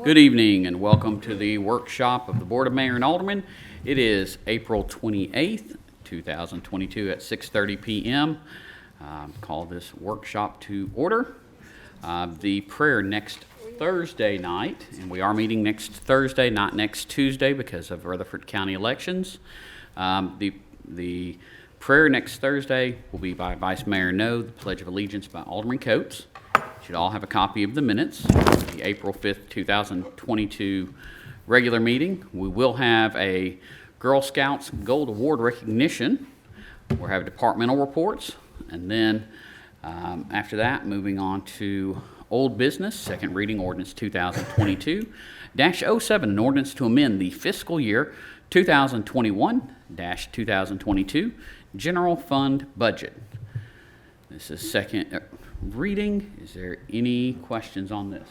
Good evening and welcome to the workshop of the Board of Mayor and Aldermen. It is April 28th, 2022 at 6:30 p.m. Call this workshop to order. The prayer next Thursday night, and we are meeting next Thursday, not next Tuesday because of Rutherford County elections. The prayer next Thursday will be by Vice Mayor No, the Pledge of Allegiance by Alderman Coates. You should all have a copy of the minutes. The April 5th, 2022 regular meeting. We will have a Girl Scouts Gold Award recognition. We'll have departmental reports. And then after that, moving on to old business, second reading ordinance 2022-07, an ordinance to amend the fiscal year 2021-2022 general fund budget. This is second reading. Is there any questions on this?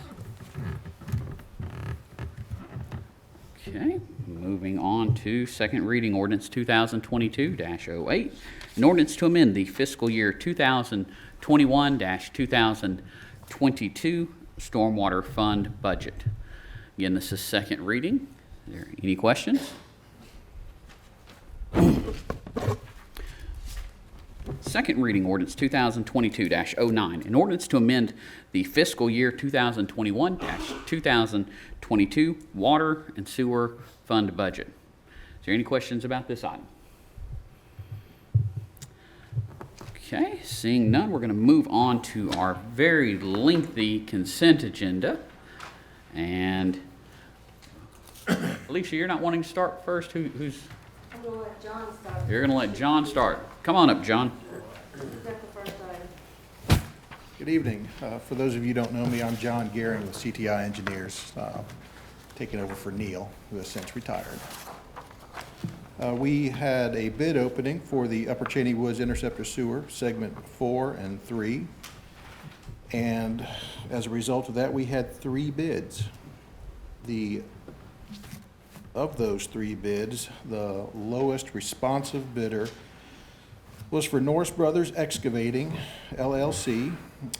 Okay, moving on to second reading ordinance 2022-08, an ordinance to amend the fiscal year 2021-2022 stormwater fund budget. Again, this is second reading. Is there any questions? Second reading ordinance 2022-09, an ordinance to amend the fiscal year 2021-2022 water and sewer fund budget. Is there any questions about this item? Okay, seeing none, we're going to move on to our very lengthy consent agenda. And Alicia, you're not wanting to start first? Who's? I'm going to let John start. You're going to let John start. Come on up, John. Is that the first item? Good evening. For those of you who don't know me, I'm John Gehring with CTI Engineers, taking over for Neil, who has since retired. We had a bid opening for the Upper Chaney Woods Interceptor Sewer, segment 4 and 3. And as a result of that, we had 3 bids. Of those 3 bids, the lowest responsive bidder was for Norris Brothers Excavating, LLC,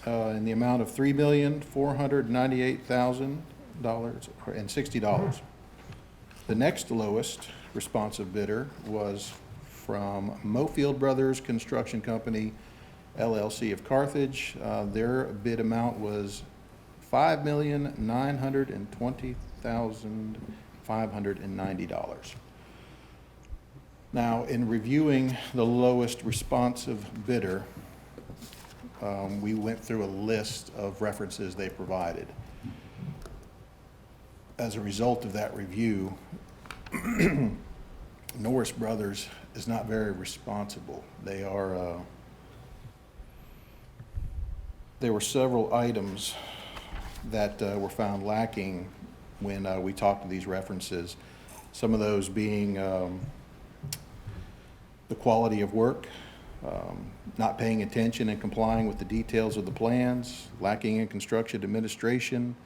in the amount of $3,498,060. The next lowest responsive bidder was from Mofield Brothers Construction Company, LLC of Carthage. Their bid amount was $5,920,590. Now, in reviewing the lowest responsive bidder, we went through a list of references they provided. As a result of that review, Norris Brothers is not very responsible. There were several items that were found lacking when we talked to these references. Some of those being the quality of work, not paying attention and complying with the details of the plans, lacking in construction administration,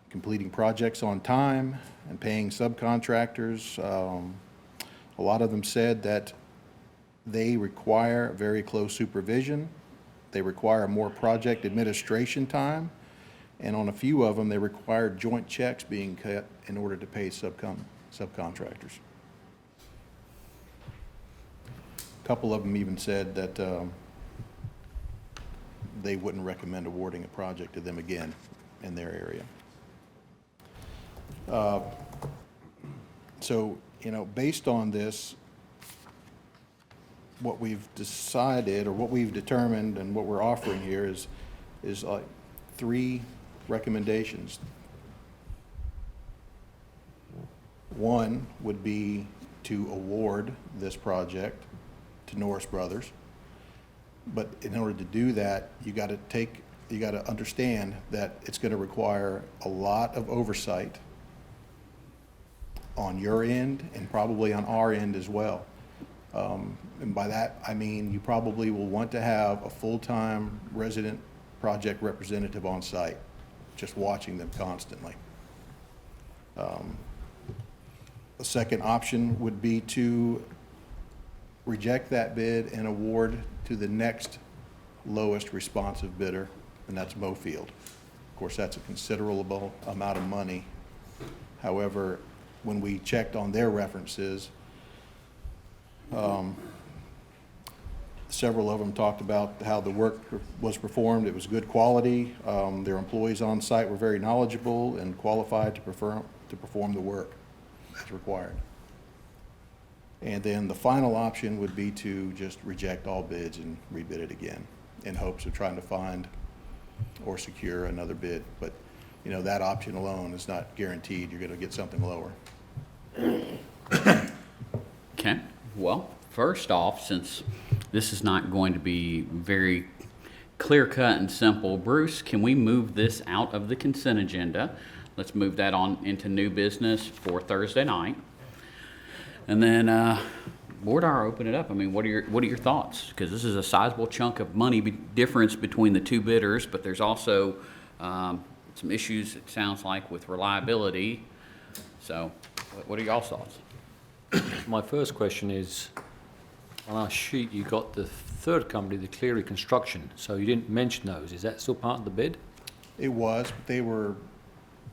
completing projects on time, and paying subcontractors. A lot of them said that they require very close supervision. They require more project administration time. And on a few of them, they require joint checks being cut in order to pay subcontractors. A couple of them even said that they wouldn't recommend awarding a project to them again in their area. So, based on this, what we've decided or what we've determined and what we're offering here is like 3 recommendations. One would be to award this project to Norris Brothers, but in order to do that, you got to understand that it's going to require a lot of oversight on your end and probably on our end as well. And by that, I mean you probably will want to have a full-time resident project representative on site, just watching them constantly. A second option would be to reject that bid and award to the next lowest responsive bidder, and that's Mofield. Of course, that's a considerable amount of money However, when we checked on their references, several of them talked about how the work was performed. It was good quality. Their employees on site were very knowledgeable and qualified to perform the work as required. And then the final option would be to just reject all bids and rebid it again in hopes of trying to find or secure another bid. But, you know, that option alone is not guaranteed you're going to get something lower. Okay, well, first off, since this is not going to be very clear-cut and simple, Bruce, can we move this out of the consent agenda? Let's move that on into new business for Thursday night. And then, Board, I'll open it up. I mean, what are your thoughts? Because this is a sizable chunk of money difference between the two bidders, but there's also some issues, it sounds like, with reliability. So, what are y'all's thoughts? My first question is, on our sheet, you got the third company, the Cleary Construction, so you didn't mention those. Is that still part of the bid? It was, but they were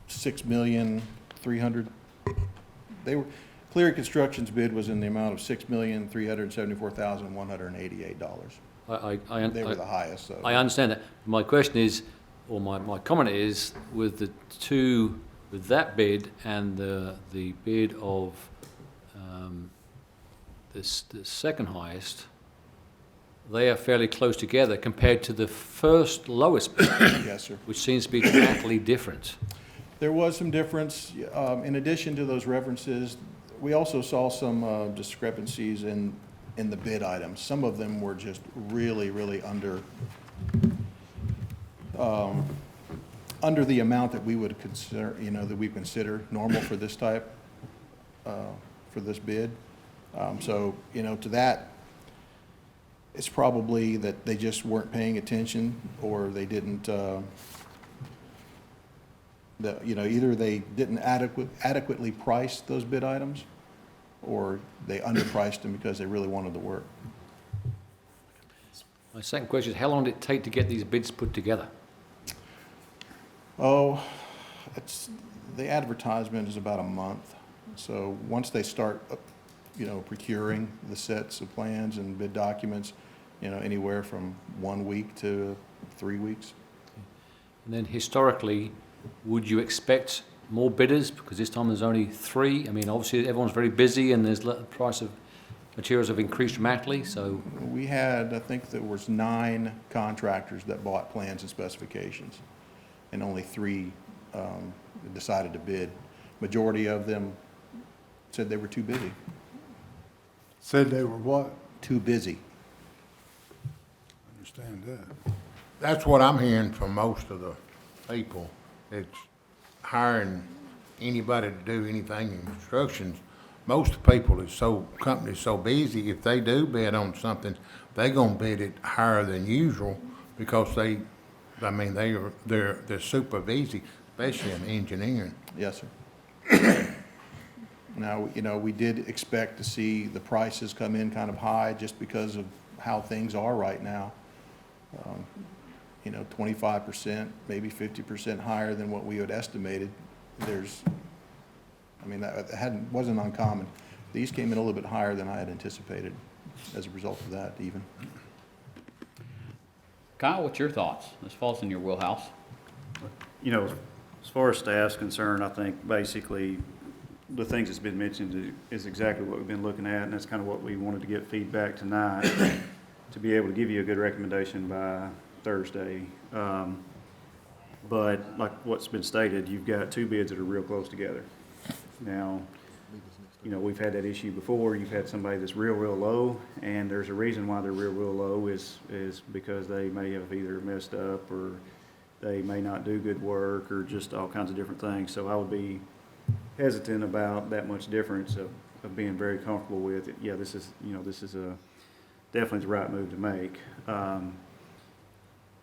$6,300,000. Cleary Construction's bid was in the amount of $6,374,188. They were the highest, so. I understand that. My question is, or my comment is, with that bid and the bid of the second highest, they are fairly close together compared to the first lowest bid. Yes, sir. Which seems to be dramatically different. There was some difference. In addition to those references, we also saw some discrepancies in the bid items. Some of them were just really, really under the amount that we would consider, that we consider normal for this type, for this bid. So, to that, it's probably that they just weren't paying attention, or they didn't, either they didn't adequately price those bid items, or they underpriced them because they really wanted the work. My second question is, how long did it take to get these bids put together? Oh, the advertisement is about a month. So once they start, procuring the sets of plans and bid documents, anywhere from 1 week to 3 weeks. And then historically, would you expect more bidders? Because this time there's only 3. I mean, obviously everyone's very busy and the price of materials have increased dramatically, so. We had, I think there was 9 contractors that bought plans and specifications, and only 3 decided to bid. Majority of them said they were too busy. Said they were what? Too busy. Understand that. That's what I'm hearing from most of the people. It's hiring anybody to do anything in construction. Most people companies so busy, if they do bid on something, they gonna bid it higher than usual because they're super busy, especially in engineering. Yes, sir. Now, we did expect to see the prices come in kind of high just because of how things are right now. 25%, maybe 50% higher than what we had estimated. That wasn't uncommon. These came in a little bit higher than I had anticipated as a result of that even. Kyle, what's your thoughts? This falls in your wheelhouse. As far as staff's concerned, I think basically the things that's been mentioned is exactly what we've been looking at, and that's kind of what we wanted to get feedback tonight to be able to give you a good recommendation by Thursday. But like what's been stated, you've got 2 bids that are real close together. Now, we've had that issue before. You've had somebody that's real, real low, and there's a reason why they're real, real low is because they may have either messed up or they may not do good work or just all kinds of different things. So I would be hesitant about that much difference of being very comfortable with it. Yeah, this is definitely the right move to make.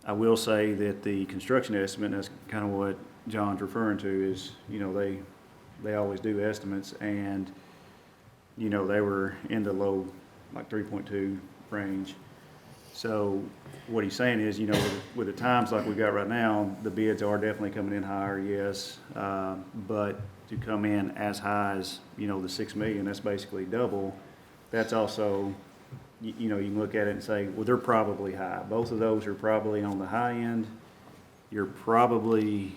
I will say that the construction estimate, that's kind of what John's referring to, is, they always do estimates, and, they were in the low, like 3.2 range. So what he's saying is, with the times like we got right now, the bids are definitely coming in higher, yes, but to come in as high as, the 6 million, that's basically double. That's also, you can look at it and say, well, they're probably high. Both of those are probably on the high end. You're probably,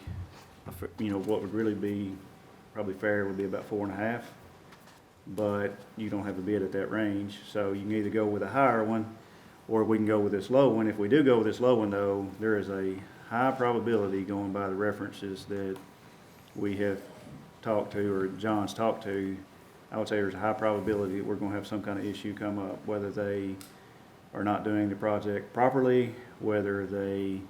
what would really be probably fair would be about 4.5, but you don't have a bid at that range. So you can either go with a higher one, or we can go with this low one. If we do go with this low one, though, there is a high probability, going by the references that we have talked to, or John's talked to, I would say there's a high probability that we're gonna have some kind of issue come up, whether they are not doing the project properly, whether they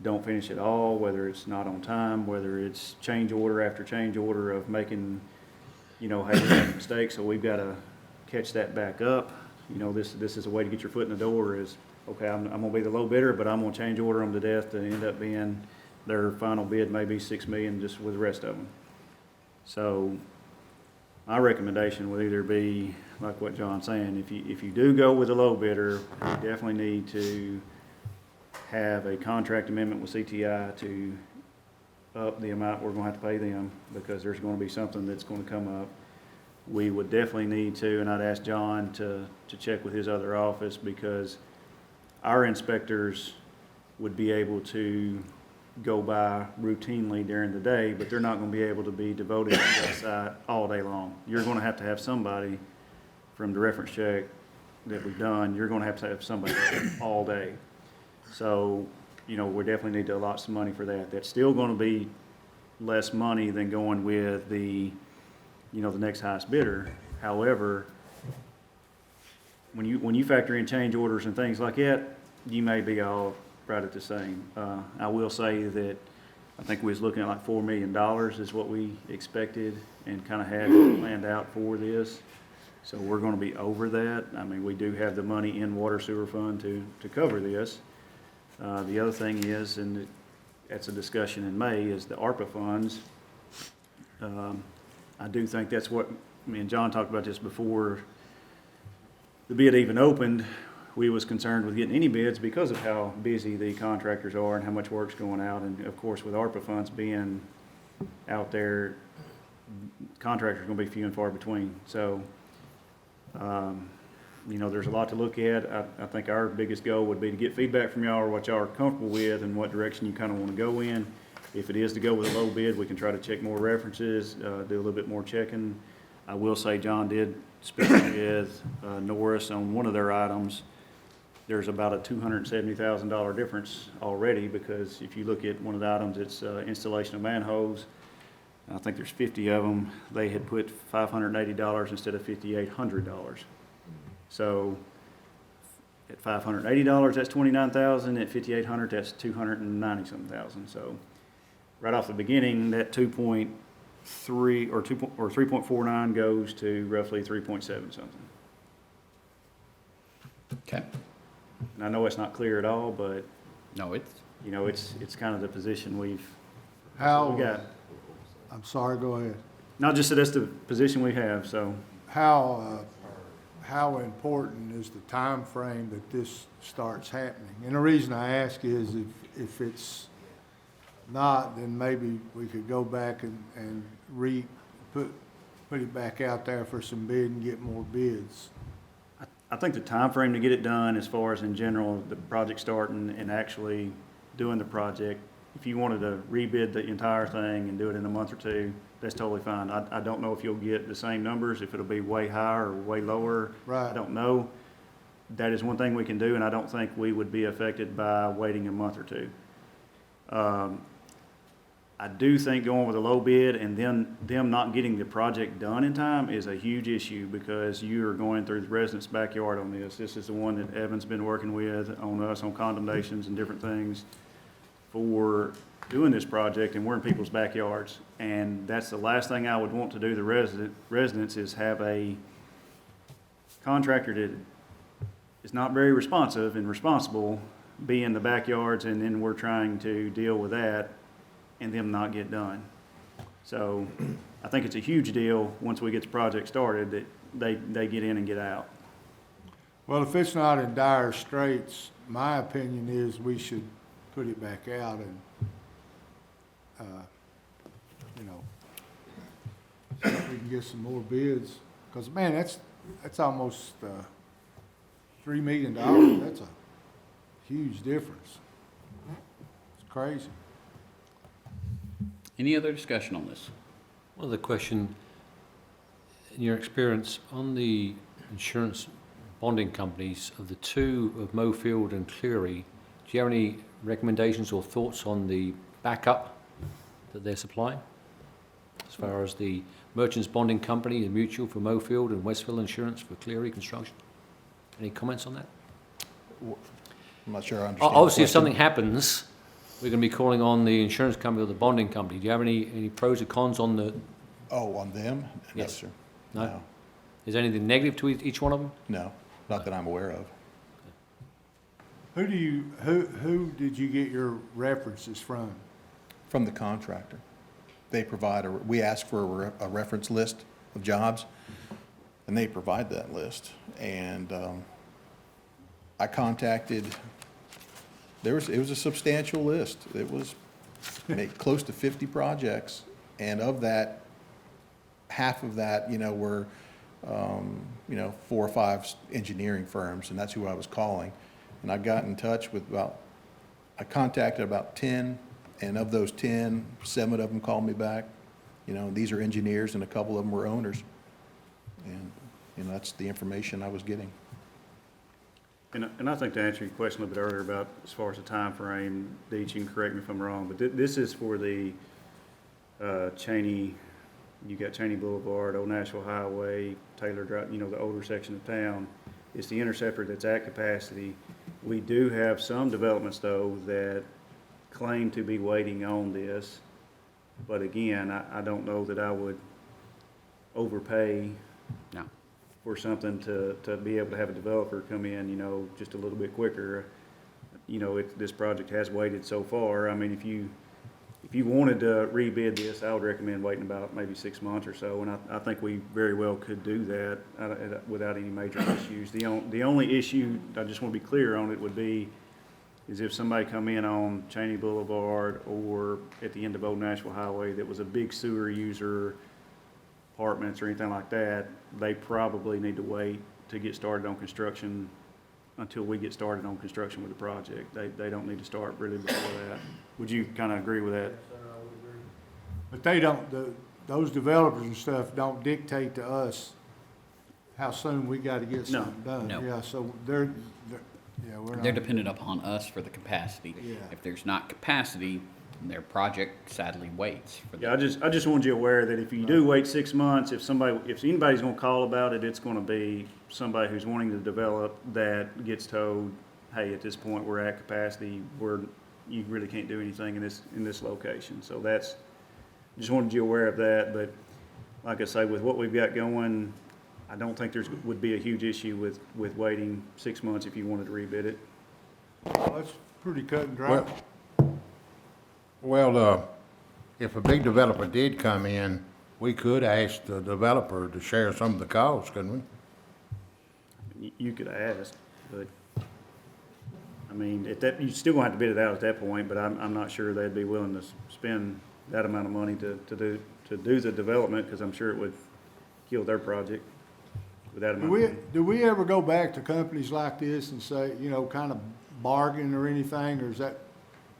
don't finish at all, whether it's not on time, whether it's change order after change order of making, hey, we made mistakes, so we've got to catch that back up. This is a way to get your foot in the door is, okay, I'm gonna be the low bidder, but I'm gonna change order them to death to end up being their final bid, maybe 6 million just with the rest of them. So my recommendation would either be, like what John's saying, if you do go with a low bidder, you definitely need to have a contract amendment with CTI to up the amount we're gonna have to pay them, because there's gonna be something that's gonna come up. We would definitely need to, and I'd ask John to check with his other office, because our inspectors would be able to go by routinely during the day, but they're not gonna be able to be devoted to that site all day long. You're gonna have to have somebody from the reference check that we've done, you're gonna have somebody all day. So, we definitely need to allot some money for that. That's still gonna be less money than going with the next highest bidder. However, when you factor in change orders and things like that, you may be all right at the same. I will say that I think we was looking at like $4 million is what we expected and kind of had planned out for this. So we're gonna be over that. I mean, we do have the money in water sewer fund to cover this. The other thing is, and that's a discussion in May, is the ARPA funds. I do think that's what, me and John talked about this before the bid even opened. We was concerned with getting any bids because of how busy the contractors are and how much work's going out. And of course, with ARPA funds being out there, contractors are gonna be few and far between. So, there's a lot to look at. I think our biggest goal would be to get feedback from y'all, or what y'all are comfortable with and what direction you kind of want to go in. If it is to go with a low bid, we can try to check more references, do a little bit more checking. I will say John did speak with Norris on one of their items. There's about a $270,000 difference already, because if you look at one of the items, it's installation of manholes. I think there's 50 of them. They had put $580 instead of $5,800. So at $580, that's $29,000. At $5,800, that's $290-something thousand. So right off the beginning, that 2.3 or 3.49 goes to roughly 3.7 something. Okay. And I know it's not clear at all, but No, it's, it's kind of the position we How, got. I'm sorry, go ahead. Not just that that's the position we have. So How important is the time frame that this starts happening? And the reason I ask is if it's not, then maybe we could go back and put it back out there for some bid and get more bids. I think the time frame to get it done, as far as in general, the project starting and actually doing the project, if you wanted to rebid the entire thing and do it in a month or two, that's totally fine. I don't know if you'll get the same numbers, if it'll be way higher or way lower. Right. I don't know. That is one thing we can do, and I don't think we would be affected by waiting a month or two. I do think going with a low bid and then them not getting the project done in time is a huge issue, because you are going through the residents' backyard on this. This is the one that Evan's been working with on us on condemnations and different things for doing this project, and we're in people's backyards. And that's the last thing I would want to do, the residents, is have a contractor that is not very responsive and responsible be in the backyards, and then we're trying to deal with that and them not get done. So I think it's a huge deal once we get the project started that they get in and get out. Well, if it's not in dire straits, my opinion is we should put it back out and, can get some more bids, because, man, that's almost, $3 million. That's a huge difference. It's crazy. Any other discussion on this? One other question, in your experience on the insurance bonding companies, of the two of Mofield and Cleary, do you have any recommendations or thoughts on the backup that they're supplying? As far as the Merchants Bonding Company, the Mutual for Mofield and Westville Insurance for Cleary Construction? Any comments on that? I'm not sure I understand. the Obviously, if question. something happens, we're going to be calling on the insurance company or the bonding company. Do you have any pros or cons on the, Oh, on them? No, Yes. sir. No? Is there anything negative to each one of them? No, not that I'm aware of. Who did you get your references from? From the contractor. They provide, we ask for a reference list of jobs, and they provide that list. And I contacted, it was a substantial list. It was close to 50 projects, and of that, half of that, were, 4 or 5 engineering firms, and that's who I was calling. And I got in touch with I contacted about 10, and of those 10, 7 of them called me back. These are engineers, and a couple of them were owners. And, that's the information I was getting. And I think to answer your question a little bit earlier about as far as the time frame, Deech, you can correct me if I'm wrong, but this is for the Chaney, you got Chaney Boulevard, Old Nashville Highway, Taylor Drive, the older section of town. It's the Interceptor that's at capacity. We do have some developments, though, that claim to be waiting on this. But again, I don't know that I would overpay No. for something to be able to have a developer come in, just a little bit quicker. This project has waited so far. I mean, if you wanted to rebid this, I would recommend waiting about maybe 6 months or so, and I think we very well could do that without any major issues. The only issue, I just want to be clear on it, is if somebody come in on Chaney Boulevard or at the end of Old Nashville Highway that was a big sewer user, apartments or anything like that, they probably need to wait to get started on construction until we get started on construction with the project. They don't need to start really before that. Would you kind of agree with that? But they don't, those developers and stuff don't dictate to us how soon we gotta get No. something done. No. Yeah, so we're not. They're dependent upon us for the capacity. Yeah. If there's not capacity, their project sadly waits for Yeah, them. I just wanted you aware that if you do wait 6 months, if anybody's gonna call about it, it's gonna be somebody who's wanting to develop that gets told, hey, at this point, we're at capacity, you really can't do anything in this location. So just wanted you aware of that, but like I say, with what we've got going, I don't think would be a huge issue with waiting 6 months if you wanted to rebid it. Well, that's pretty cut and dry. Well, if a big developer did come in, we could ask the developer to share some of the costs, couldn't we? You could ask, but, I mean, you still gonna have to bid it out at that point, but I'm not sure they'd be willing to spend that amount of money to do the development, because I'm sure it would kill their project with that amount of money. Do we ever go back to companies like this and say, kind of bargain or anything, or is that?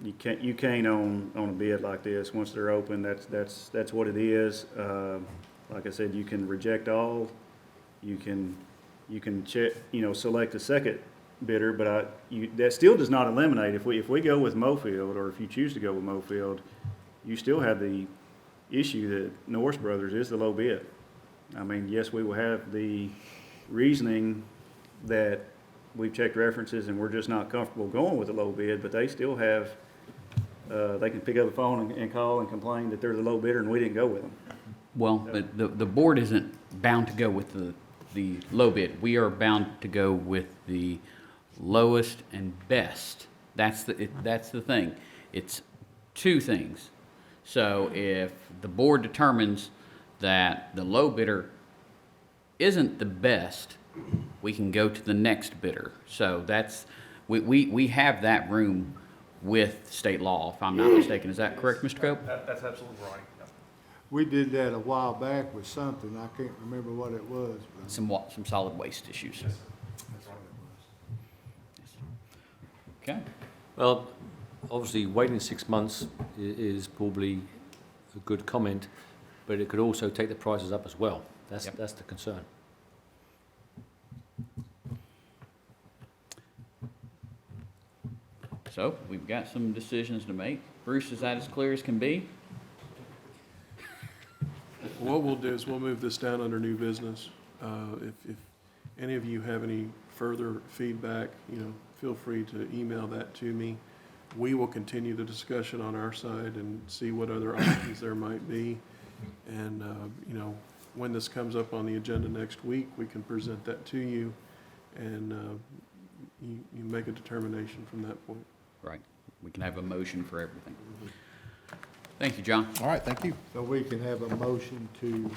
You can't on a bid like this. Once they're open, that's what it is. Like I said, you can reject all. You can check, select a second bidder, but that still does not eliminate, if we go with Mofield, or if you choose to go with Mofield, you still have the issue that Norris Brothers is the low bid. I mean, yes, we will have the reasoning that we've checked references and we're just not comfortable going with the low bid, but they still have, they can pick up the phone and call and complain that they're the low bidder and we didn't go with them. Well, but the board isn't bound to go with the low bid. We are bound to go with the lowest and best. That's the thing. It's two things. So if the board determines that the low bidder isn't the best, we can go to the next bidder. So we have that room with state law, if I'm not mistaken. Is that correct, Mr. Cope? That's absolutely right. we did that a while back with something, I can't remember what it was. but Some solid waste issues. that's what it was. Okay. Well, obviously, waiting 6 months is probably a good comment, but it could also take the prices up as well. Yep. That's the concern. So we've got some decisions to make. Bruce, is that as clear as can be? What we'll do is we'll move this down under new business. If any of you have any further feedback, feel free to email that to me. We will continue the discussion on our side and see what other options there might be. And, when this comes up on the agenda next week, we can present that to you, and you make a determination from that point. Right. We can have a motion for everything. Thank you, John. All right, thank you. So we can have a motion to,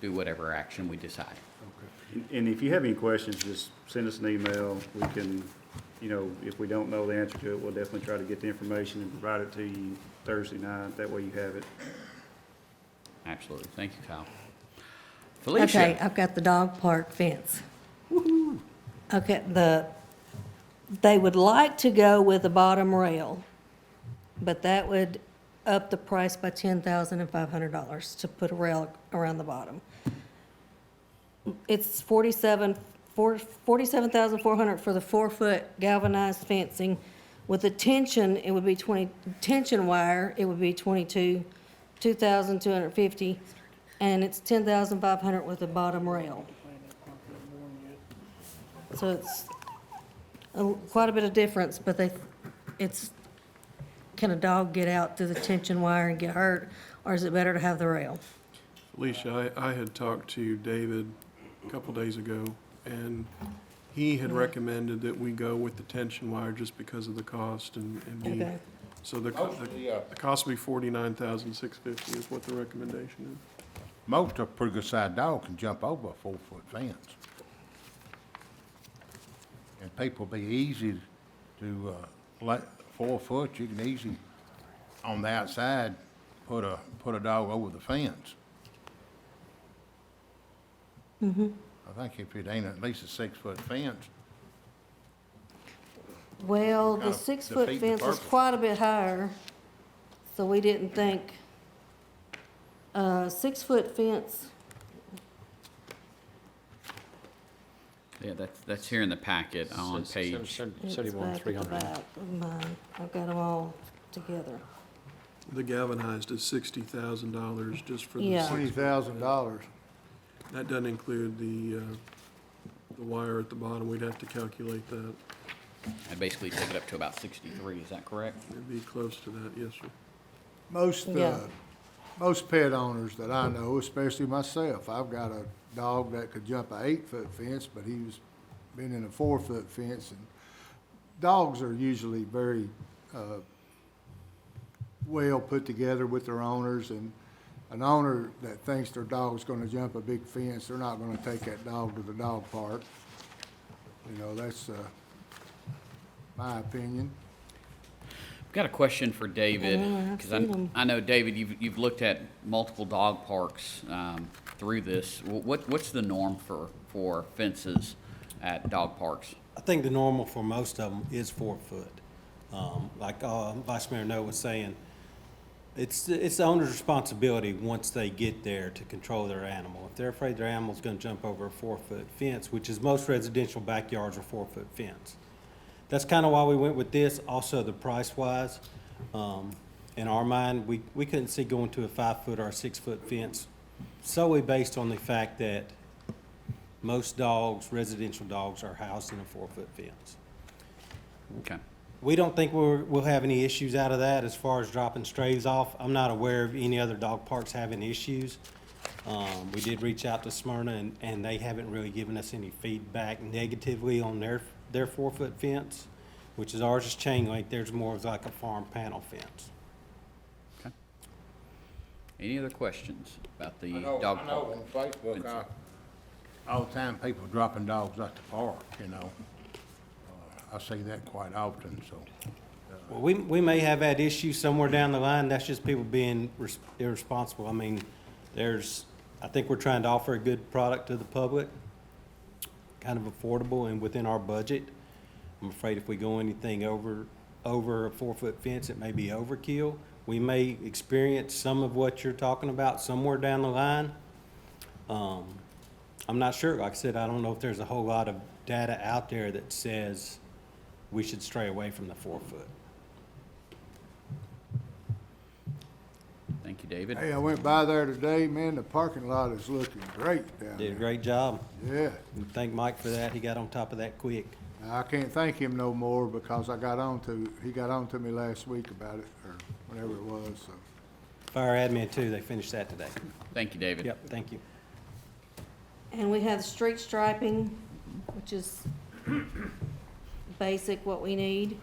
Do whatever action we decide. And if you have any questions, just send us an email. We can, if we don't know the answer to it, we'll definitely try to get the information and provide it to you Thursday night. That way you have it. Absolutely. Thank you, Kyle. Okay, Felicia. I've got the dog park fence. Okay, they would like to go with the bottom rail, but that would up the price by $10,500 to put a rail around the bottom. It's $47,400 for the 4-foot galvanized fencing. With the tension, it would be tension wire, it would be $2,250, and it's $10,500 with the bottom rail. So it's quite a bit of difference, but can a dog get out through the tension wire and get hurt, or is it better to have the rail? Alicia, I had talked to David a couple days ago, and he had recommended that we go with the tension wire just because of the cost and Okay. so the cost will be $49,650 is what the recommendation is. Most of a pretty good sized dog can jump over a 4-foot fence. And people be easy to, 4 foot, you can easily, on the outside, put a dog over the fence. I think if it ain't at least a 6-foot fence, Well, Kind the of 6-foot defeat the fence is purpose. quite a bit higher, so we didn't think, 6-foot fence, Yeah, that's here in the packet on page. it's 71, back at the 300. back of mine. I've got them all together. The galvanized is $60,000 just for the Yeah. $20,000. That doesn't include the wire at the bottom. We'd have to calculate that. I basically take it up to about 63, is that correct? It'd be close to that, yes, sir. Yeah. Most pet owners that I know, especially myself, I've got a dog that could jump a 8-foot fence, but been in a 4-foot fence. And dogs are usually very, well put together with their owners, and an owner that thinks their dog's gonna jump a big fence, they're not gonna take that dog to the dog park. That's, my opinion. I've got a question for David, I've because seen 'em. I know, David, you've looked at multiple dog parks through this. What's the norm for fences at dog parks? I think the normal for most of them is 4 foot. Like Vice Mayor Noe was saying, it's the owner's responsibility once they get there to control their animal. If they're afraid their animal's gonna jump over a 4-foot fence, which is most residential backyards are 4-foot fence. That's kind of why we went with this. Also, the price wise, in our mind, we couldn't see going to a 5-foot or a 6-foot fence solely based on the fact that most dogs, residential dogs, are housed in a 4-foot fence. Okay. We don't think we'll have any issues out of that as far as dropping strays off. I'm not aware of any other dog parks having issues. We did reach out to Smyrna, and they haven't really given us any feedback negatively on their 4-foot fence, which is ours is chain link. Theirs more of like a farm panel fence. Okay. Any other questions about the I know dog on park? Facebook, all the time people dropping dogs at the park, I see that quite often, so Well, we may have that issue somewhere down the line. That's just people being irresponsible. I mean, I think we're trying to offer a good product to the public, kind of affordable and within our budget. I'm afraid if we go anything over a 4-foot fence, it may be overkill. We may experience some of what you're talking about somewhere down the line. I'm not sure. Like I said, I don't know if there's a whole lot of data out there that says we should stray away from the 4-foot. Thank you, David. Hey, I went by there today, man, the parking lot is looking great down Did a there. great job. Yeah. And thank Mike for that. He got on top of that quick. I can't thank him no more because he got on to me last week about it, or whatever it was, so. Fire admin too, they finished that today. Thank you, David. Yep, thank you. And we have street striping, which is basic what we need,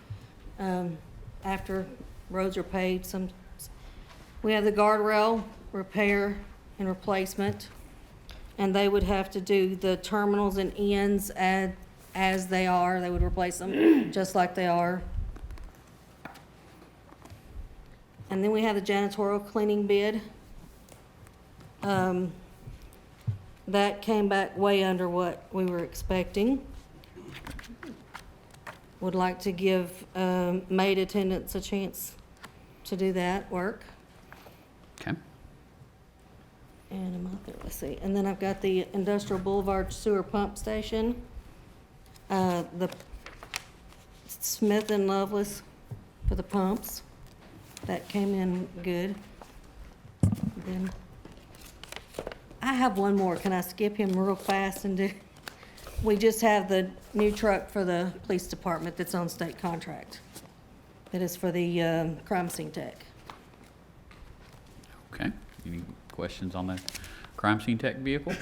after roads are paved. We have the guardrail repair and replacement, and they would have to do the terminals and ends as they are. They would replace them just like they are. And then we have the janitorial cleaning bid. That came back way under what we were expecting. Would like to give maid attendants a chance to do that work. Okay. And I'm out there, let's see. And then I've got the Industrial Boulevard Sewer Pump Station. The Smith and Loveless for the pumps. That came in good. Then I have one more. Can I skip him real fast and do? We just have the new truck for the police department that's on state contract. That is for the crime scene tech. Okay. Any questions on the crime scene tech vehicle?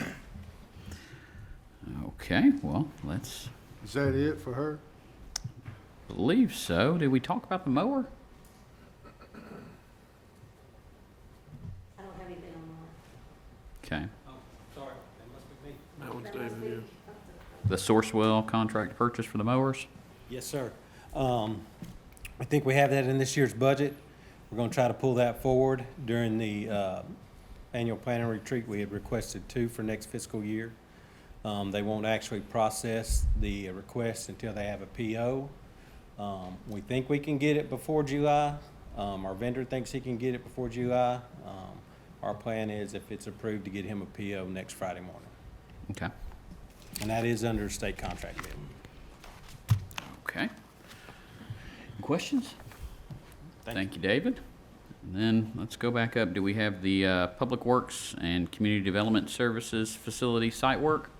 Okay, well, let's Is that it for her? believe so. Did we talk about the mower? I don't have anything on Okay. Oh, sorry, that must be me. That one's David, yeah. The Sourcewell contract purchase for the mowers? Yes, sir. I think we have that in this year's budget. We're gonna try to pull that forward. During the annual planning retreat, we had requested 2 for next fiscal year. They won't actually process the request until they have a PO. We think we can get it before July. Our vendor thinks he can get it before July. Our plan is, if it's approved, to get him a PO next Friday morning. Okay. And that is under state contract bid. Okay. Questions? Thank you, David. And then let's go back up. Do we have the Public Works and Community Development Services Facility site work?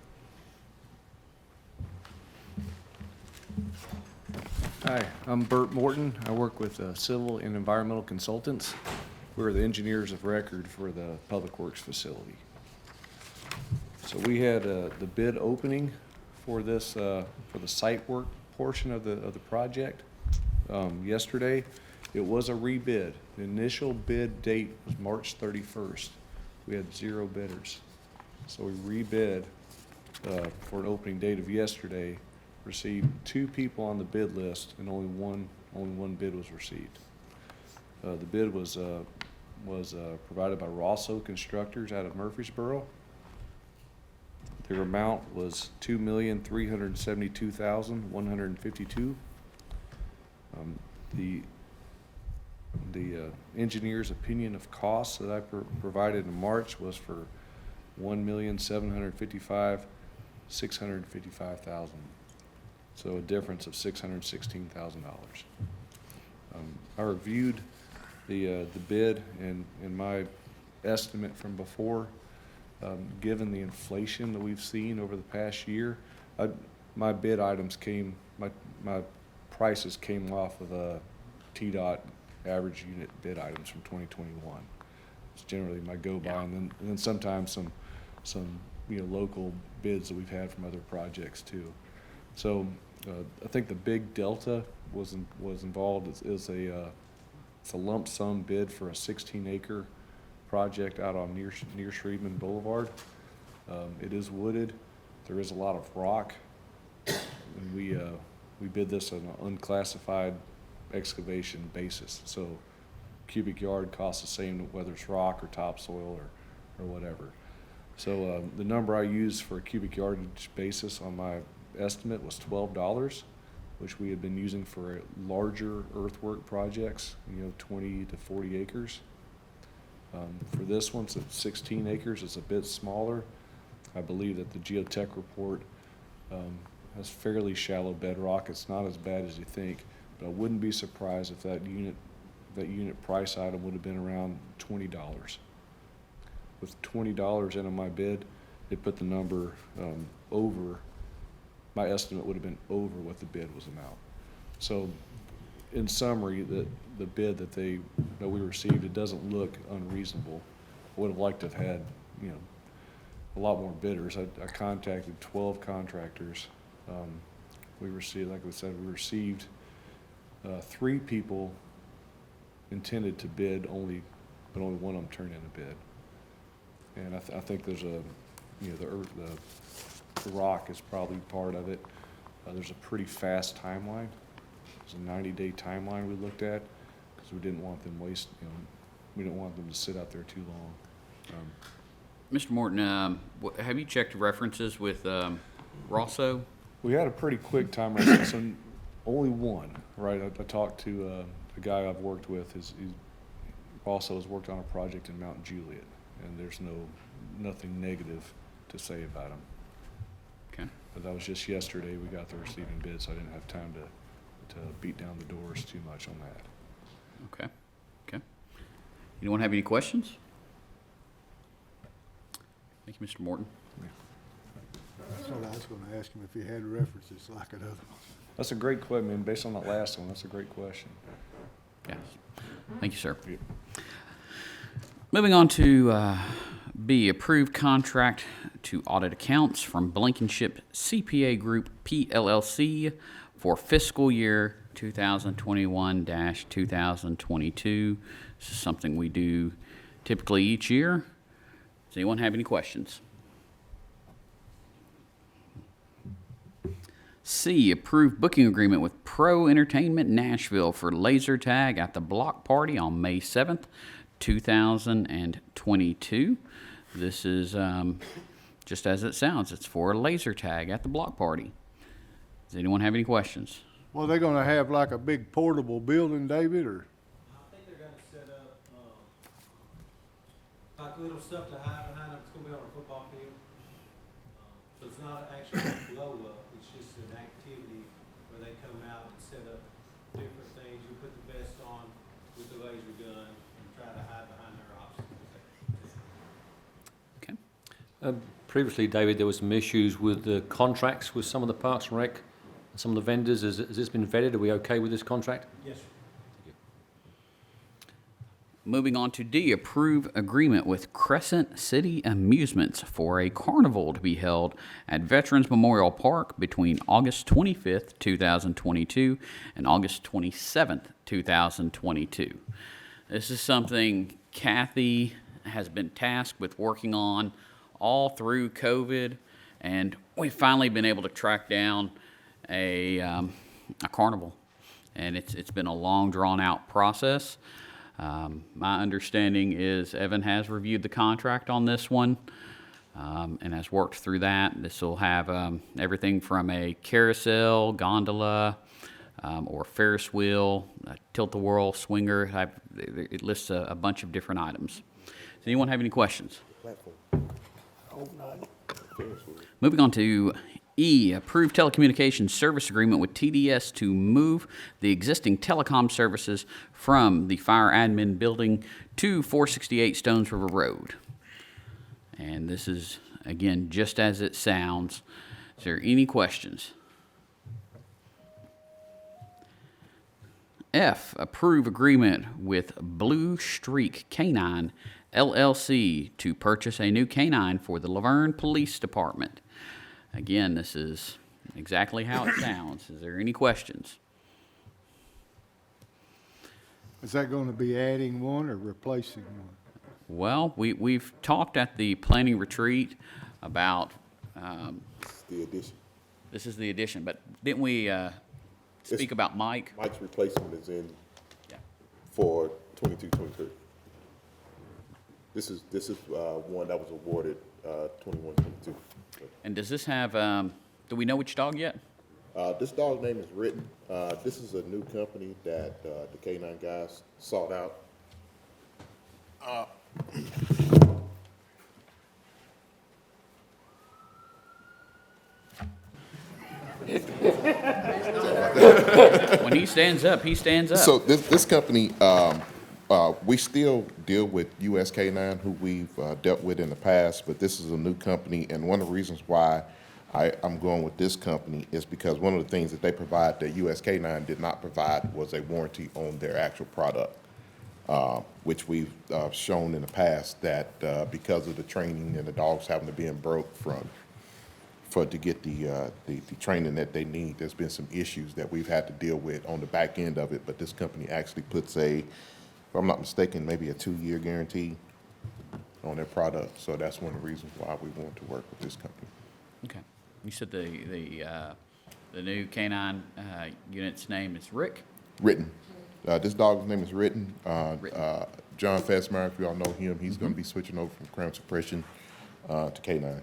Hi, I'm Bert Morton. I work with Civil and Environmental Consultants. We're the engineers of record for the Public Works facility. So we had the bid opening for this, for the site work portion of the project yesterday. It was a rebid. The initial bid date was March 31st. We had 0 bidders. So we rebid for an opening date of yesterday, received 2 people on the bid list, and only one bid was received. The bid was provided by Rosso Constructors out of Murfreesboro. Their amount was $2,372,152. The engineer's opinion of costs that I provided in March was for $1,755,655,000. So a difference of $616,000. I reviewed the bid and my estimate from before. Given the inflation that we've seen over the past year, my bid items my prices came off of a TDOT average unit bid items from 2021. It's generally my go-by, and then sometimes some local bids that we've had from other projects too. So I think the big delta was involved is it's a lump sum bid for a 16-acre project out on near Shreveman Boulevard. It is wooded. There is a lot of rock, and we bid this on an unclassified excavation basis. So cubic yard costs the same whether it's rock or topsoil or whatever. So the number I used for a cubic yardage basis on my estimate was $12, which we had been using for larger earthwork projects, 20 to 40 acres. For this one, since it's 16 acres, it's a bit smaller. I believe that the geotech report has fairly shallow bedrock. It's not as bad as you think, but I wouldn't be surprised if that unit price item would have been around $20. With $20 in on my bid, it put the number over. My estimate would have been over what the bid was about. So, in summary, the bid that we received, it doesn't look unreasonable. I would have liked to have had, a lot more bidders. I contacted 12 contractors. We received, like we said, 3 people intended to bid, but only one of them turned in a bid. And I think there's the rock is probably part of it. There's a pretty fast timeline. There's a 90-day timeline we looked at because we didn't want them we didn't want them to sit out there too long. Mr. Morton, have you checked references with Rosso? We had a pretty quick time response, and only one, right? I talked to a guy I've worked with. He also has worked on a project in Mount Juliet, and there's nothing negative to say about him. Okay. But that was just yesterday. We got the receiving bid, so I didn't have time to beat down the doors too much on that. Okay. Anyone have any questions? Thank you, Mr. Morton. That's what I was gonna ask him, if he had references like at other ones. That's a great question, man. Based on that last one, that's a great question. Yes. Thank you, sir. Moving on to B, approved contract to audit accounts from Blankenship CPA Group PLLC for fiscal year 2021-2022. This is something we do typically each year. Does anyone have any questions? C, approved booking agreement with Pro Entertainment Nashville for laser tag at the block party on May 7th, 2022. This is just as it sounds. It's for a laser tag at the block party. Does anyone have any questions? Well, they're gonna have like a big portable building, David, or? I think they're gonna set up, like little stuff to hide behind them. It's gonna be on a football field. So it's not actually a blow up, it's just an activity where they come out and set up different things. You put the vest on with the laser gun and try to hide behind their obstacles. Okay. Previously, David, there was some issues with the contracts with some of the Parks and Rec, some of the vendors. Has this been vetted? Are we okay with this contract? Yes, sir. Moving on to D, approve agreement with Crescent City Amusements for a carnival to be held at Veterans Memorial Park between August 25th, 2022 and August 27th, 2022. This is something Kathy has been tasked with working on all through COVID, and we've finally been able to track down a carnival, and it's been a long, drawn-out process. My understanding is Evan has reviewed the contract on this one and has worked through that. This will have everything from a carousel, gondola, or Ferris wheel, a tilt-a-whirl, swinger. It lists a bunch of different items. Does anyone have any questions? Moving on to E, approved telecommunications service agreement with TDS to move the existing telecom services from the fire admin building to 468 Stones River Road. And this is, again, just as it sounds. Is there any questions? F, approve agreement with BlueStreak Canine LLC to purchase a new canine for the Laverne Police Department. Again, this is exactly how it sounds. Is there any questions? Is that gonna be adding one or replacing one? Well, we've talked at the planning retreat about, The addition. this is the addition, but didn't we speak about Mike. Mike's replacement is in Yeah. for 22-23. This is one that was awarded 21-22. And does this have, do we know which dog yet? This dog's name is Written. This is a new company that the K9 guys sought out. When he stands up, he stands up. So this company, we still deal with US K9, who we've dealt with in the past, but this is a new company, and one of the reasons why I'm going with this company is because one of the things that they provide that US K9 did not provide was a warranty on their actual product, which we've shown in the past that because of the training and the dogs having to be broke to get the training that they need, there's been some issues that we've had to deal with on the back end of it, but this company actually puts if I'm not mistaken, maybe a 2-year guarantee on their product, so that's one of the reasons why we want to work with this company. Okay. You said the new canine unit's name is Rick? Written. This dog's name is Written. Written. John Fastmeyer, if you all know him, he's going to be switching over from Crown Suppression to K9,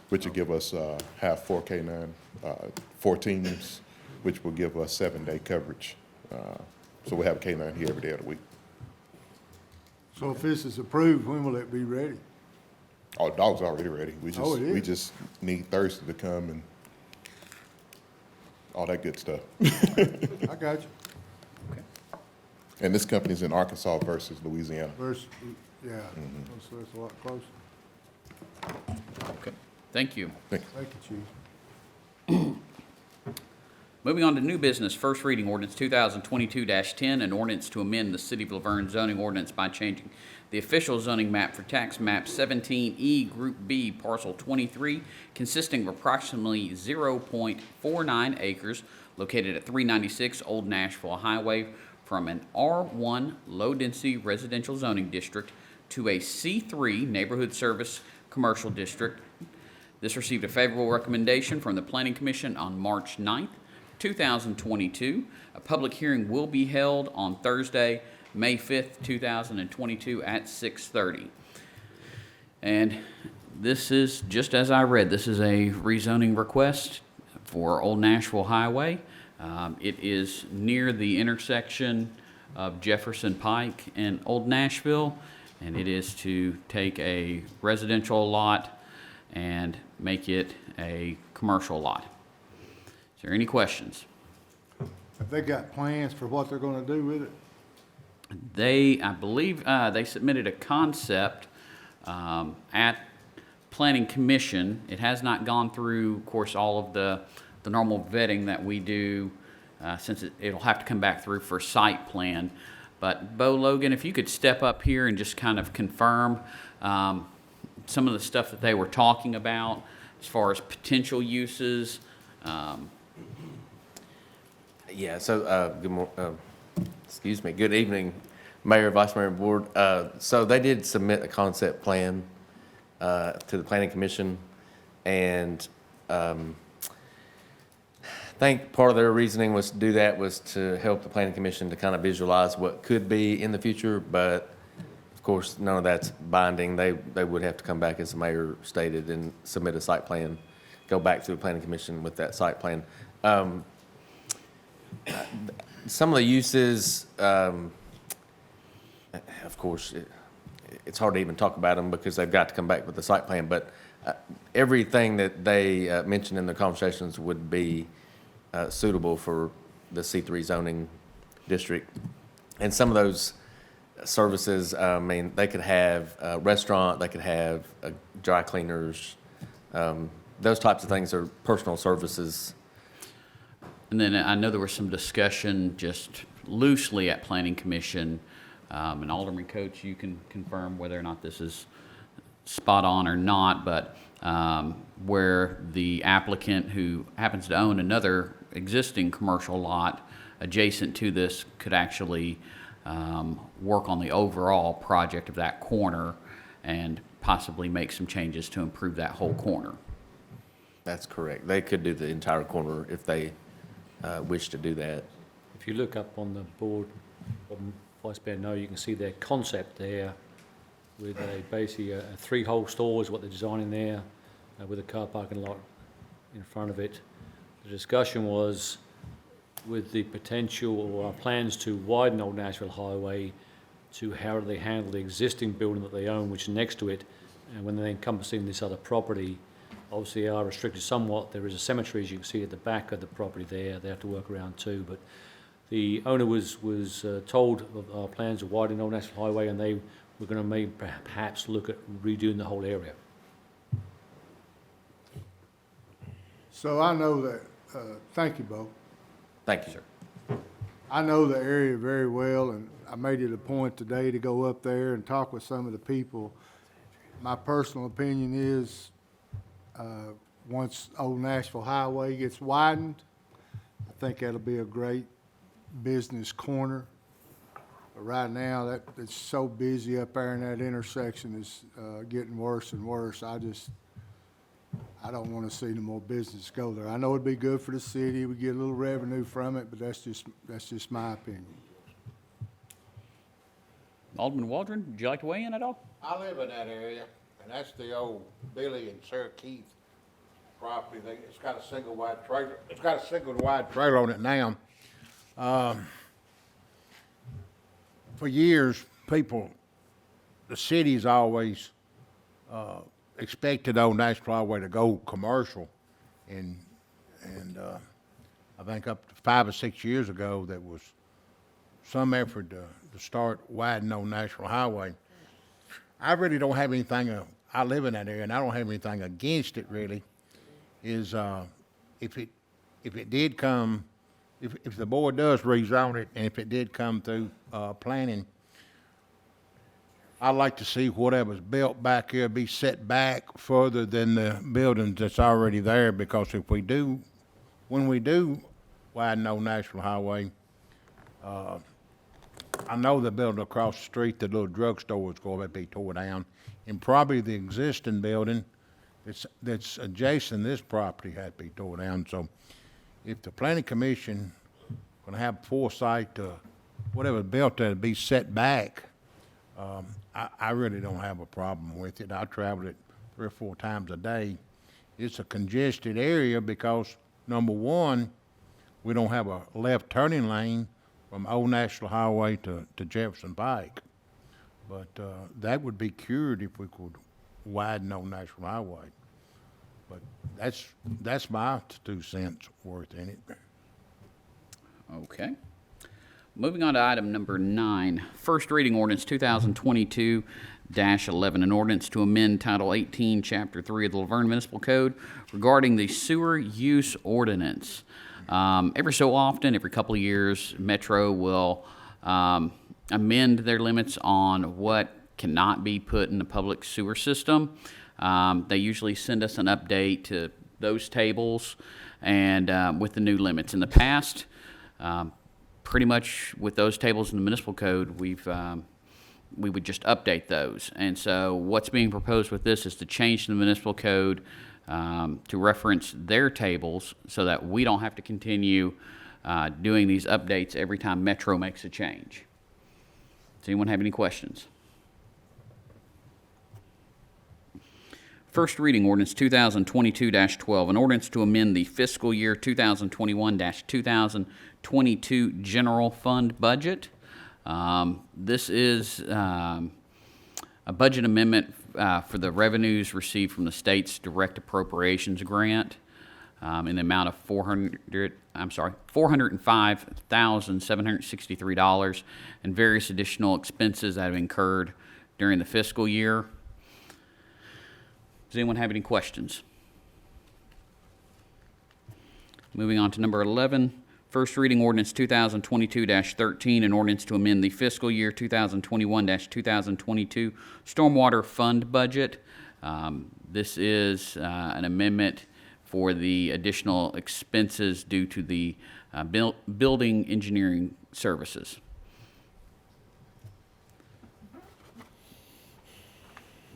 which will give us have 4 K9, 4 teams, which will give us 7-day coverage. So we'll have a K9 here every day of the week. So if this is approved, when will it be ready? Oh, the dog's already ready. It is? We just need Thursday to come and all that good stuff. I got you. And this company's in Arkansas versus Louisiana. First, yeah, so it's a lot closer. Okay. Thank you. Thank you. Thank you, Chief. Moving on to new business, first reading ordinance 2022-10, an ordinance to amend the City of Laverne zoning ordinance by changing the official zoning map for tax map 17E, Group B, parcel 23, consisting of approximately 0.49 acres located at 396 Old Nashville Highway, from an R1 low-density residential zoning district to a C3 neighborhood service commercial district. This received a favorable recommendation from the Planning Commission on March 9th, 2022. A public hearing will be held on Thursday, May 5th, 2022 at 6:30. And this is, just as I read, this is a rezoning request for Old Nashville Highway. It is near the intersection of Jefferson Pike and Old Nashville, and it is to take a residential lot and make it a commercial lot. Is there any questions? Have they got plans for what they're gonna do with it? I believe, they submitted a concept at Planning Commission. It has not gone through, of course, all of the normal vetting that we do, since it'll have to come back through for site plan. But Bo Logan, if you could step up here and just kind of confirm some of the stuff that they were talking about as far as potential uses. Yeah, so, good evening, Mayor, Vice Mayor, and Board. So they did submit a concept plan to the Planning Commission, and I think part of their reasoning was to do that was to help the Planning Commission to kind of visualize what could be in the future, but of course, none of that's binding. They would have to come back, as the mayor stated, and submit a site plan, go back to the Planning Commission with that site plan. Some of the uses, of course, it's hard to even talk about them because they've got to come back with the site plan, but everything that they mentioned in the conversations would be suitable for the C3 zoning district. And some of those services, I mean, they could have a restaurant, they could have dry cleaners, those types of things are personal services. And then I know there was some discussion just loosely at Planning Commission, and Alderman Coach, you can confirm whether or not this is spot on or not, but where the applicant, who happens to own another existing commercial lot adjacent to this, could actually work on the overall project of that corner and possibly make some changes to improve that whole corner. That's correct. They could do the entire corner if they wish to do that. If you look up on the board, Vice Mayor, no, you can see their concept there with basically a three-hole store is what they're designing there, with a car parking lot in front of it. The discussion was with the potential or plans to widen Old Nashville Highway to how do they handle the existing building that they own, which is next to it, and when they're encompassing this other property, obviously they are restricted somewhat. There is a cemetery, as you can see, at the back of the property there. They have to work around too, but the owner was told of our plans of widening Old Nashville Highway, and they were going to maybe perhaps look at redoing the whole area. So I know that, thank you, Bo. Thank you, sir. I know the area very well, and I made it a point today to go up there and talk with some of the people. My personal opinion is, once Old Nashville Highway gets widened, I think that'll be a great business corner. But right now, it's so busy up there, and that intersection is getting worse and worse. I don't want to see no more business go there. I know it'd be good for the city, we get a little revenue from it, but that's just my opinion. Alderman Waldron, would you like to weigh in at all? I live in that area, and that's the old Billy and Sarah Keith property. It's got a single wide trailer. It's got a single wide trailer on it now. For years, the city's always expected Old Nashville Highway to go commercial, and I think up to 5 or 6 years ago, there was some effort to start widening Old Nashville Highway. I really don't have anything, I live in that area, and I don't have anything against it really, is if it did come, if the board does rezone it, and if it did come through planning, I'd like to see whatever's built back here be set back further than the buildings that's already there, because when we do widen Old Nashville Highway, I know the building across the street, the little drugstore is going to be tore down, and probably the existing building that's adjacent to this property had to be tore down. So if the planning commission going to have foresight to whatever's built there to be set back, I really don't have a problem with it. I travel it 3 or 4 times a day. It's a congested area because, number one, we don't have a left turning lane from Old Nashville Highway to Jefferson Pike. But that would be cured if we could widen Old Nashville Highway. But that's my 2 cents worth in it. Okay. Moving on to item number 9, first reading ordinance 2022-11, an ordinance to amend Title 18, Chapter 3 of the Vergne Municipal Code regarding the sewer use ordinance. Every so often, every couple of years, Metro will amend their limits on what cannot be put in the public sewer system. They usually send us an update to those tables and with the new limits. In the past, pretty much with those tables in the municipal code, we would just update those. And so what's being proposed with this is to change the municipal code to reference their tables so that we don't have to continue doing these updates every time Metro makes a change. Does anyone have any questions? First reading ordinance 2022-12, an ordinance to amend the fiscal year 2021-2022 general fund budget. This is a budget amendment for the revenues received from the state's direct appropriations grant in the amount of $405,763 and various additional expenses that have incurred during the fiscal year. Does anyone have any questions? Moving on to number 11, first reading ordinance 2022-13, an ordinance to amend the fiscal year 2021-2022 stormwater fund budget. This is an amendment for the additional expenses due to the building engineering services.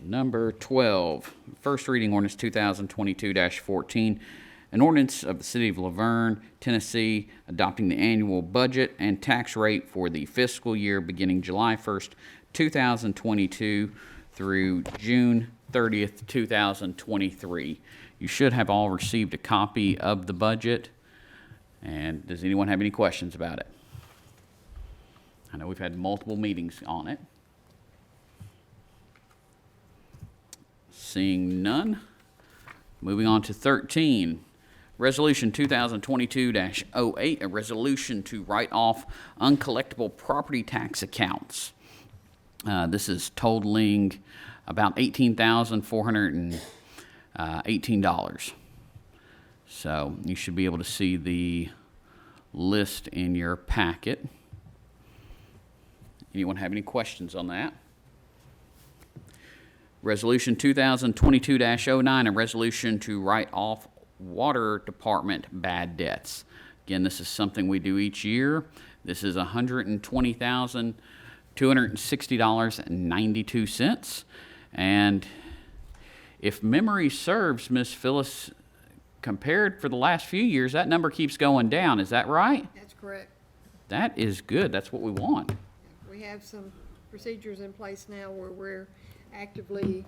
Number 12, first reading ordinance 2022-14, an ordinance of the City of Laverne, Tennessee, adopting the annual budget and tax rate for the fiscal year beginning July 1st, 2022 through June 30th, 2023. You should have all received a copy of the budget. And does anyone have any questions about it? I know we've had multiple meetings on it. Seeing none, moving on to 13. Resolution 2022-08, a resolution to write off uncollectible property tax accounts. This is totaling about $18,418. So you should be able to see the list in your packet. Anyone have any questions on that? Resolution 2022-09, a resolution to write off water department bad debts. Again, this is something we do each year. This is $120,260.92. And if memory serves, Ms. Phyllis, compared for the last few years, that number keeps going down. Is that right? That's correct. That is good. That's what we want. We have some procedures in place now where we're actively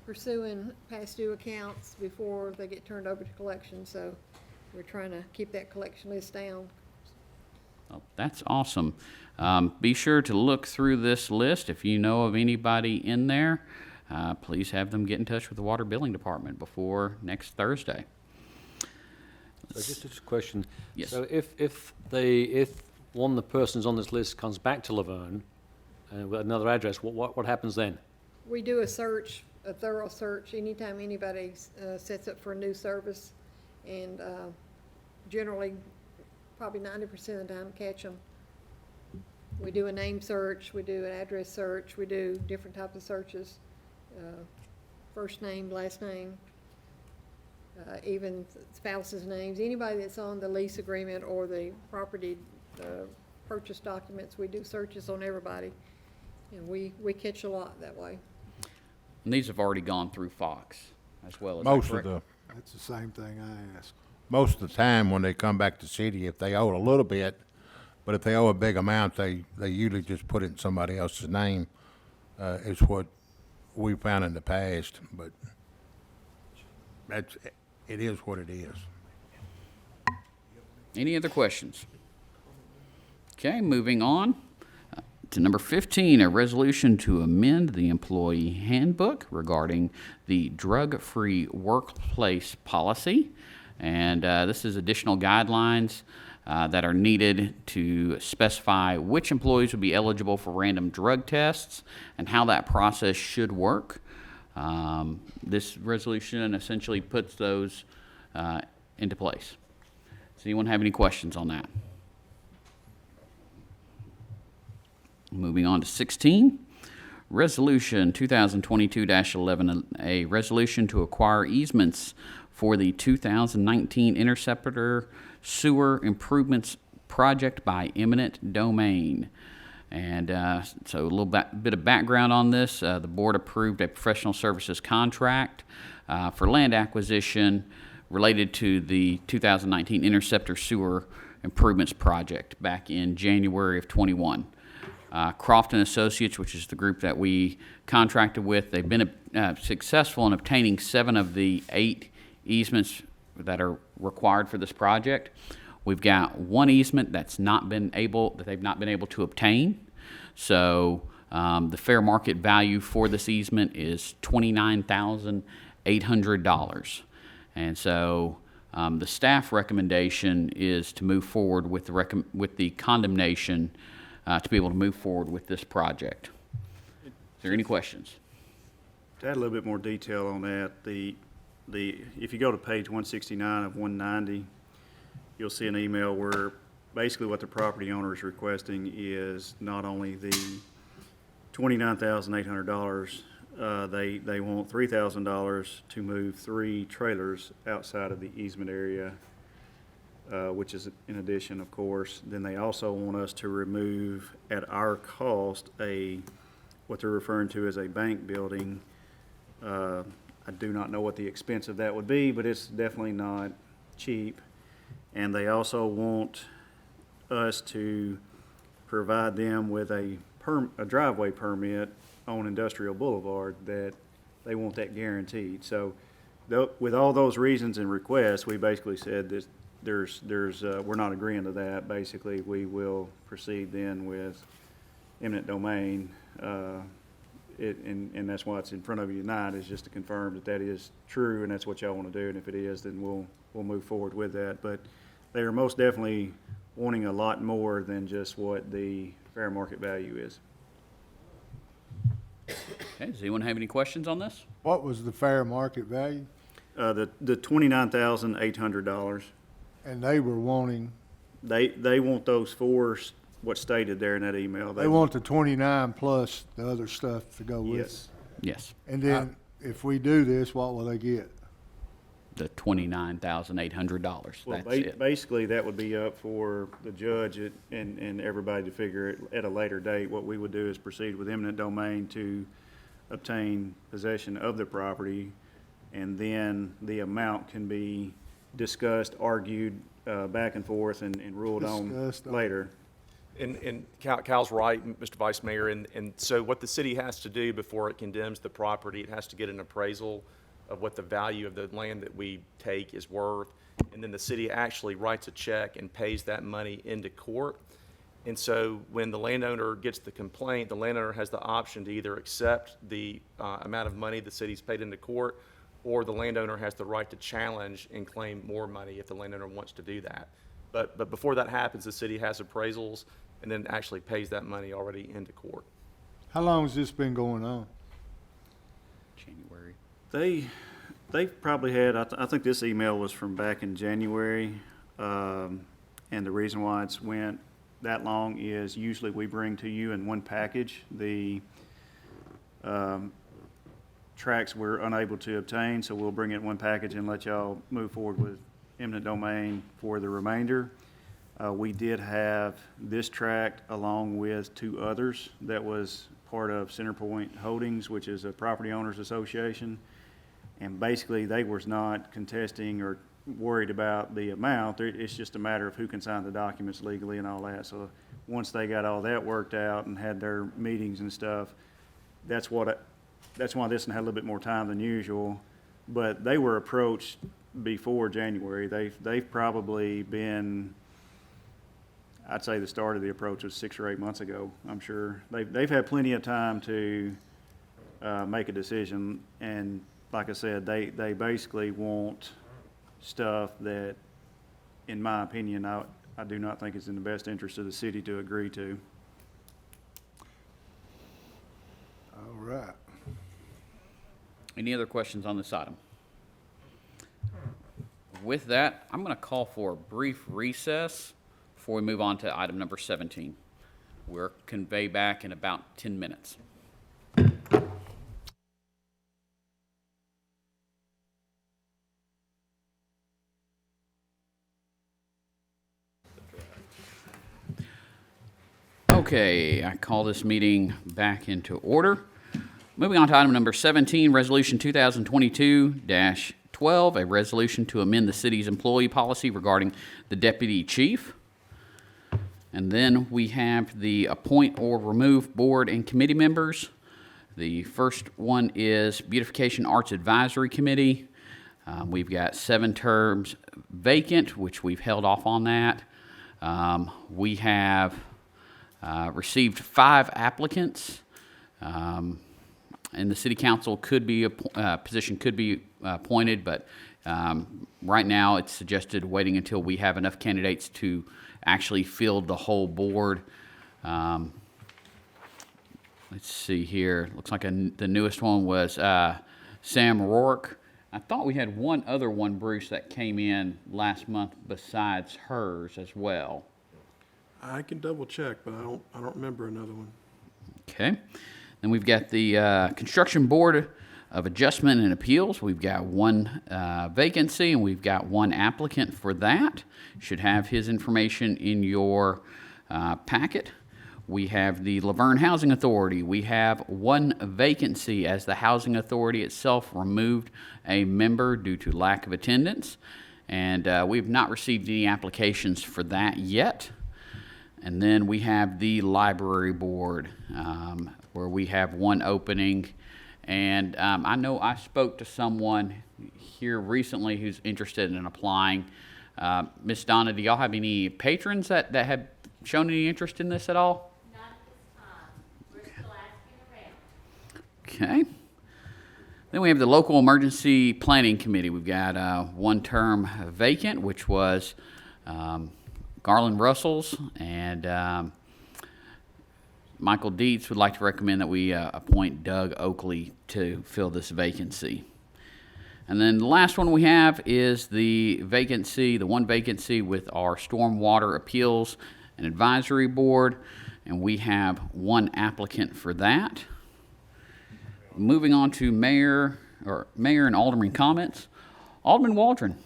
pursuing past due accounts before they get turned over to collection, so we're trying to keep that collection list down. Oh, that's awesome. Be sure to look through this list. If you know of anybody in there, please have them get in touch with the water billing department before next Thursday. So just a question. Yes. So if one of the persons on this list comes back to Laverne with another address, what happens then? We do a search, a thorough search, anytime anybody sets up for a new service, and generally, probably 90% of the time, catch them. We do a name search, we do an address search, we do different types of searches, first name, last name, even spouses' names, anybody that's on the lease agreement or the property purchase documents, we do searches on everybody, and we catch a lot that way. And these have already gone through Fox as well. Most of the, That's the same thing I asked. most of the time when they come back to city, if they owe a little bit, but if they owe a big amount, they usually just put it in somebody else's name. Is what we found in the past, but it is what it is. Any other questions? Okay, moving on to number 15, a resolution to amend the employee handbook regarding the drug-free workplace policy. And this is additional guidelines that are needed to specify which employees would be eligible for random drug tests and how that process should work. This resolution essentially puts those into place. Does anyone have any questions on that? Moving on to 16, Resolution 2022-11, a resolution to acquire easements for the 2019 Interceptor Sewer Improvements Project by eminent domain. And so a little bit of background on this. The board approved a professional services contract for land acquisition related to the 2019 Interceptor Sewer Improvements Project back in January of 21. Crofton Associates, which is the group that we contracted with, they've been successful in obtaining 7 of the 8 easements that are required for this project. We've got 1 easement that they've not been able to obtain. So the fair market value for this easement is $29,800. And so the staff recommendation is to move forward with the condemnation to be able to move forward with this project. Is there any questions? To add a little bit more detail on that, if you go to page 169 of 190, you'll see an email where basically what the property owner is requesting is not only the $29,800, they want $3,000 to move 3 trailers outside of the easement area, which is in addition, of course. Then they also want us to remove at our cost what they're referring to as a bank building. I do not know what the expense of that would be, but it's definitely not cheap. And they also want us to provide them with a driveway permit on Industrial Boulevard, that they want that guaranteed. So with all those reasons and requests, we basically said that we're not agreeing to that. Basically, we will proceed then with eminent domain. And that's why it's in front of you tonight, is just to confirm that that is true and that's what y'all want to do. And if it is, then we'll move forward with that. But they are most definitely wanting a lot more than just what the fair market value is. Okay, does anyone have any questions on this? What was the fair market value? The $29,800. And they were wanting, They want those four, what's stated there in that email. they want the 29 plus the other stuff to go with it. Yes. Yes, And then if we do this, what will they get? the $29,800. Well, That's it. basically, that would be up for the judge and everybody to figure it at a later date. What we would do is proceed with eminent domain to obtain possession of the property, and then the amount can be discussed, argued, back and forth, and ruled on Discussed. later. And Cal's right, Mr. Vice Mayor, and so what the city has to do before it condemns the property, it has to get an appraisal of what the value of the land that we take is worth, and then the city actually writes a check and pays that money into court. And so when the landowner gets the complaint, the landowner has the option to either accept the amount of money the city's paid into court, or the landowner has the right to challenge and claim more money if the landowner wants to do that. But before that happens, the city has appraisals and then actually pays that money already into court. How long has this been going on? January. They've probably had, I think this email was from back in January, and the reason why it's went that long is usually we bring to you in one package the tracts we're unable to obtain, so we'll bring it in one package and let y'all move forward with eminent domain for the remainder. We did have this tract along with two others that was part of Centerpoint Holdings, which is a property owners association. And basically, they was not contesting or worried about the amount. It's just a matter of who can sign the documents legally and all that. So once they got all that worked out and had their meetings and stuff, that's why this one had a little bit more time than usual. But they were approached before January. They've probably been, I'd say the start of the approach was 6 or 8 months ago, I'm sure. They've had plenty of time to make a decision, and like I said, they basically want stuff that, in my opinion, I do not think is in the best interest of the city to agree to. All right. Any other questions on this item? With that, I'm going to call for a brief recess before we move on to item number 17. We'll convey back in about 10 minutes. Okay, I call this meeting back into order. Moving on to item number 17, Resolution 2022-12, a resolution to amend the city's employee policy regarding the deputy chief. And then we have the appoint or remove board and committee members. The first one is Beautification Arts Advisory Committee. We've got 7 terms vacant, which we've held off on that. We have received 5 applicants, and the city council could be, position could be appointed, but right now it's suggested waiting until we have enough candidates to actually fill the whole board. Let's see here. Looks like the newest one was Sam Rourke. I thought we had one other one, Bruce, that came in last month besides hers as well. I can double check, but I don't remember another one. Okay. Then we've got the Construction Board of Adjustment and Appeals. We've got 1 vacancy, and we've got 1 applicant for that. Should have his information in your packet. We have the Laverne Housing Authority. We have 1 vacancy as the Housing Authority itself removed a member due to lack of attendance. And we've not received any applications for that yet. And then we have the library board, where we have one opening. And I know I spoke to someone here recently who's interested in applying. Miss Donna, do y'all have any patrons that have shown any interest in this at all? Not at this time. We're still asking around. Okay. Then we have the local emergency planning committee. We've got one term vacant, which was Garland Russell's, and Michael Dietz would like to recommend that we appoint Doug Oakley to fill this vacancy. And then the last one we have is the vacancy, the one vacancy with our Stormwater Appeals and Advisory Board, and we have one applicant for that. Moving on to mayor and alderman comments. Alderman Waldron.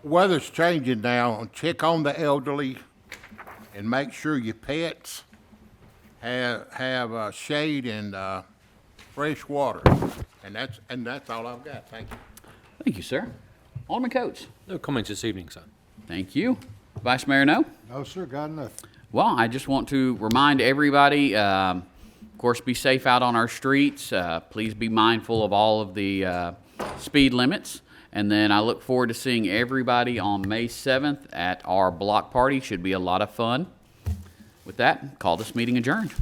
Weather's changing now. Check on the elderly and make sure your pets have shade and fresh water. And that's all I've got. Thank you. Thank you, sir. Alderman Coates. No comments this evening, sir. Thank you. Vice Mayor, no? No, sir, got nothing. Well, I just want to remind everybody, of course, be safe out on our streets. Please be mindful of all of the speed limits. And then I look forward to seeing everybody on May 7th at our block party. Should be a lot of fun. With that, call this meeting adjourned.